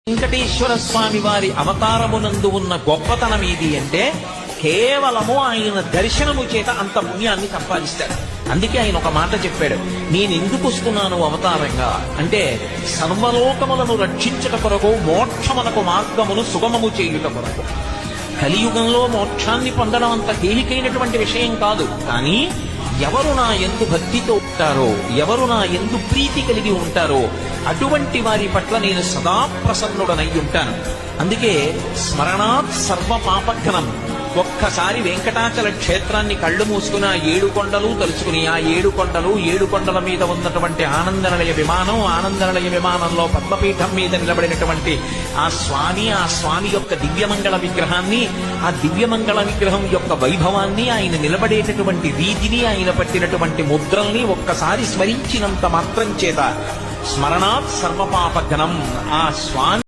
వెంకటేశ్వర స్వామి వారి అవతారమునందు ఉన్న గొప్పతనం ఏది అంటే కేవలము ఆయన దర్శనము చేత అంత పుణ్యాన్ని సంపాదిస్తాడు. అందుకే ఆయన ఒక మాట చెప్పాడు, నేనెందుకు వస్తున్నాను అవతారంగా అంటే సర్వలోకములను రక్షించుట కొరకు, మోక్షమునకు మార్గమును సుగమము చేయుట కొరకు. కలియుగంలో మోక్షాన్ని పొందడం అంత తేలికైనటువంటి విషయం కాదు. కానీ ఎవరు నా యందు భక్తితో ఉంటారో, ఎవరు నా యందు ప్రీతి కలిగి ఉంటారో అటువంటి వారి పట్ల నేను సదా ప్రసన్నుడనై ఉంటాను. అందుకే స్మరణాత్ సర్వ పాపఘ్నం. ఒక్కసారి వెంకటాచల క్షేత్రాన్ని కళ్ళు మూసుకుని ఆ 7 కొండలు తలుచుకుని, ఆ 7 కొండల మీద ఉన్నటువంటి ఆనందనిలయ విమానం, ఆనందనిలయ విమానంలో పద్మపీఠం మీద నిలబడినటువంటి ఆ స్వామి యొక్క దివ్యమంగళ విగ్రహాన్ని, ఆ దివ్యమంగళ విగ్రహం యొక్క వైభవాన్ని, ఆయన నిలబడేటటువంటి రీతిని, ఆయన పట్టినటువంటి ముద్రల్ని ఒక్కసారి స్మరించినంత మాత్రం చేత స్మరణాత్ సర్వపాపఘ్నం ఆ స్వామి